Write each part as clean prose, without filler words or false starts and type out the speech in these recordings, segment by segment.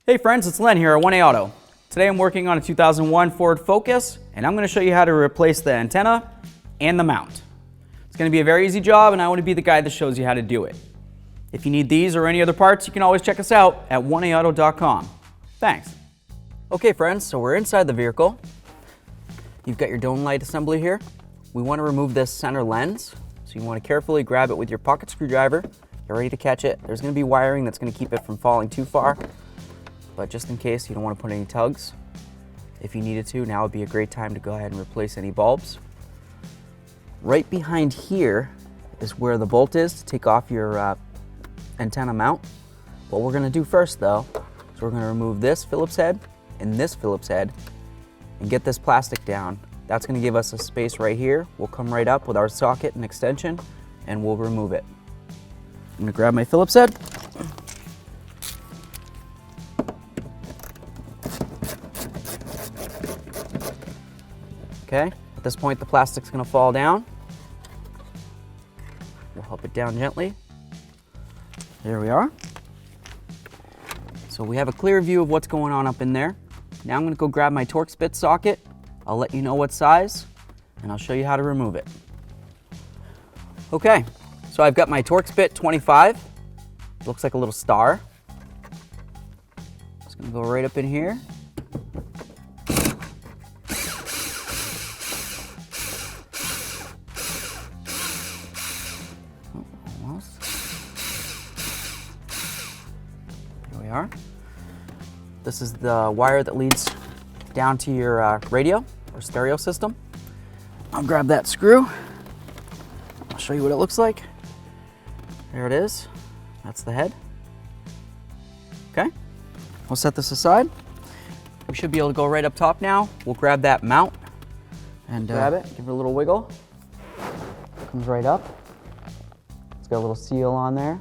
Hey friends, it's Len here at 1A Auto. Today I'm working on a 2001 Ford Focus, and I'm going to show you how to replace the antenna and the mount. It's going to be a very easy job, and I want to be the guy that shows you how to do it. If you need these or any other parts, you can always check us out at 1aauto.com. Thanks. Okay friends, so we're inside the vehicle. You've got your dome light assembly here. We want to remove this center lens, so you want to carefully grab it with your pocket screwdriver. You're ready to catch it. There's going to be wiring that's going to keep it from falling too far. But just in case you don't want to put any tugs, if you needed to, now would be a great time to go ahead and replace any bulbs. Right behind here is where the bolt is to take off your antenna mount. What we're going to do first though, is we're going to remove this Phillips head and this Phillips head and get this plastic down. That's going to give us a space right here. We'll come right up with our socket and extension and we'll remove it. I'm going to grab my Phillips head. Okay, at this point the plastic's going to fall down. We'll help it down gently. There we are. So we have a clear view of what's going on up in there. Now I'm going to go grab my Torx bit socket. I'll let you know what size, and I'll show you how to remove it. Okay, so I've got my Torx bit 25. Looks like a little star. It's going to go right up in here. Here we are. This is the wire that leads down to your radio or stereo system. I'll grab that screw. I'll show you what it looks like. There it is. That's the head. Okay, we'll set this aside. We should be able to go right up top now. We'll grab that mount and grab it, give it a little wiggle. Comes right up. It's got a little seal on there.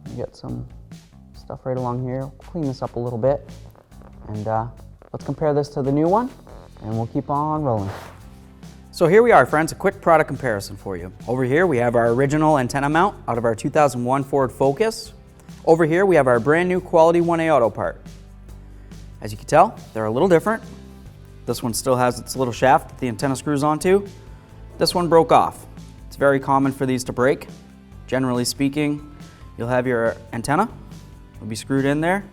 You get some stuff right along here. Clean this up a little bit. And let's compare this to the new one, and we'll keep on rolling. So here we are, friends, a quick product comparison for you. Over here we have our original antenna mount out of our 2001 Ford Focus. Over here we have our brand new quality 1A Auto part. As you can tell, they're a little different. This one still has its little shaft that the antenna screws onto. This one broke off. It's very common for these to break. Generally speaking, you'll have your antenna. It'll be screwed in there.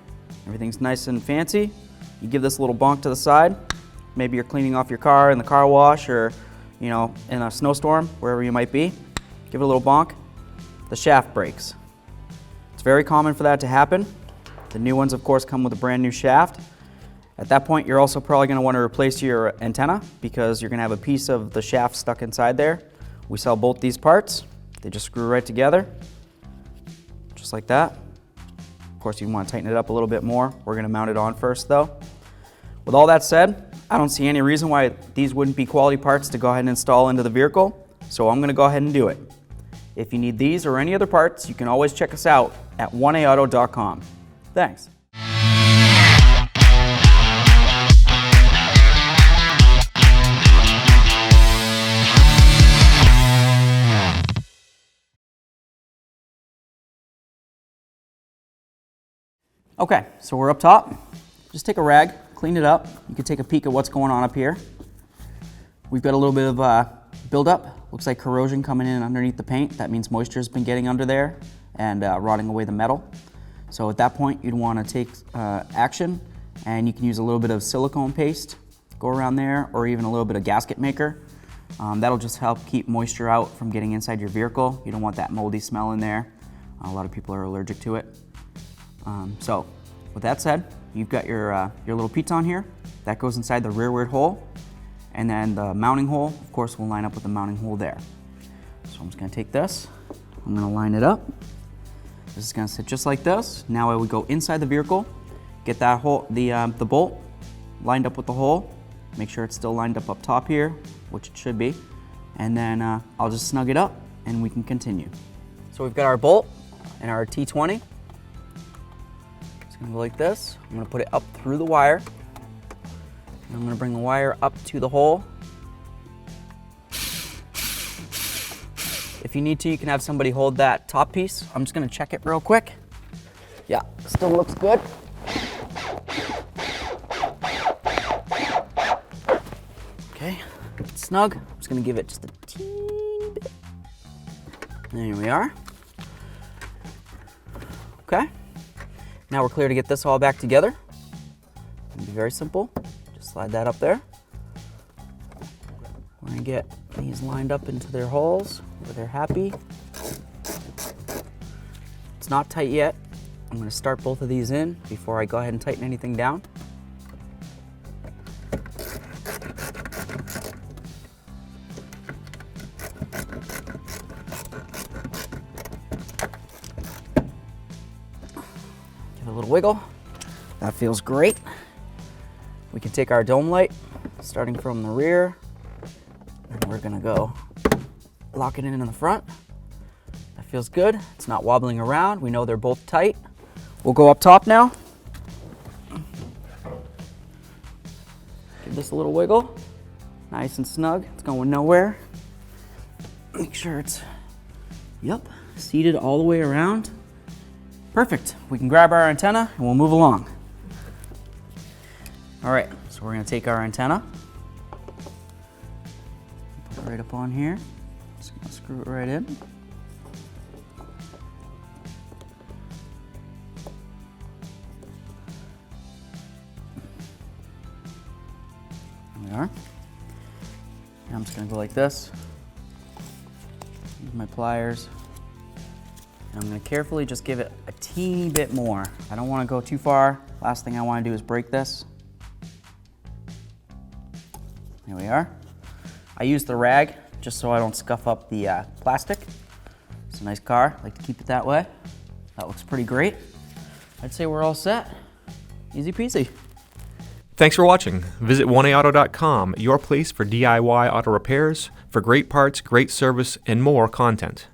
Everything's nice and fancy. You give this a little bonk to the side. Maybe you're cleaning off your car in the car wash or, you know, in a snowstorm, wherever you might be. Give it a little bonk. The shaft breaks. It's very common for that to happen. The new ones, of course, come with a brand new shaft. At that point, you're also probably going to want to replace your antenna because you're going to have a piece of the shaft stuck inside there. We sell both these parts. They just screw right together, just like that. Of course, you want to tighten it up a little bit more. We're going to mount it on first though. With all that said, I don't see any reason why these wouldn't be quality parts to go ahead and install into the vehicle, so I'm going to go ahead and do it. If you need these or any other parts, you can always check us out at 1aauto.com. Thanks. Okay, so we're up top. Just take a rag, clean it up. You can take a peek at what's going on up here. We've got a little bit of buildup. Looks like corrosion coming in underneath the paint. That means moisture's been getting under there and rotting away the metal. So at that point, you'd want to take action, and you can use a little bit of silicone paste, go around there, or even a little bit of gasket maker. That'll just help keep moisture out from getting inside your vehicle. You don't want that moldy smell in there. A lot of people are allergic to it. So with that said, you've got your little piton here. That goes inside the rearward hole. And then the mounting hole, of course, will line up with the mounting hole there. So I'm just gonna take this, I'm gonna line it up. This is gonna sit just like this. Now I would go inside the vehicle, get that hole, the bolt lined up with the hole. Make sure it's still lined up top here, which it should be. And then I'll just snug it up and we can continue. So we've got our bolt and our T20. Gonna go like this. I'm gonna put it up through the wire. And I'm gonna bring the wire up to the hole. If you need to, you can have somebody hold that top piece. I'm just gonna check it real quick. Yeah, still looks good. snug. I'm just gonna give it just a teeny bit. There we are. Okay. Now we're clear to get this all back together. It'll be very simple. Just slide that up there. We're gonna get these lined up into their holes where they're happy. It's not tight yet. I'm gonna start both of these in before I go ahead and tighten anything down. Give it a little wiggle. That feels great. We can take our dome light, starting from the rear, and we're gonna go lock it in the front. That feels good. It's not wobbling around. We know they're both tight. We'll go up top now. Give this a little wiggle. Nice and snug. It's going nowhere. Make sure it's, yep, seated all the way around. Perfect. We can grab our antenna and we'll move along. All right, so we're gonna take our antenna, put it right up on here. Just gonna screw it right in. There we are. And I'm just gonna go like this. Use my pliers. And I'm gonna carefully just give it a teeny bit more. I don't wanna go too far. Last thing I wanna do is break this. Here we are. I use the rag just so I don't scuff up the plastic. It's a nice car, I like to keep it that way. That looks pretty great. I'd say we're all set. Easy peasy. Thanks for watching. Visit 1aauto.com, your place for DIY auto repairs, for great parts, great service, and more content.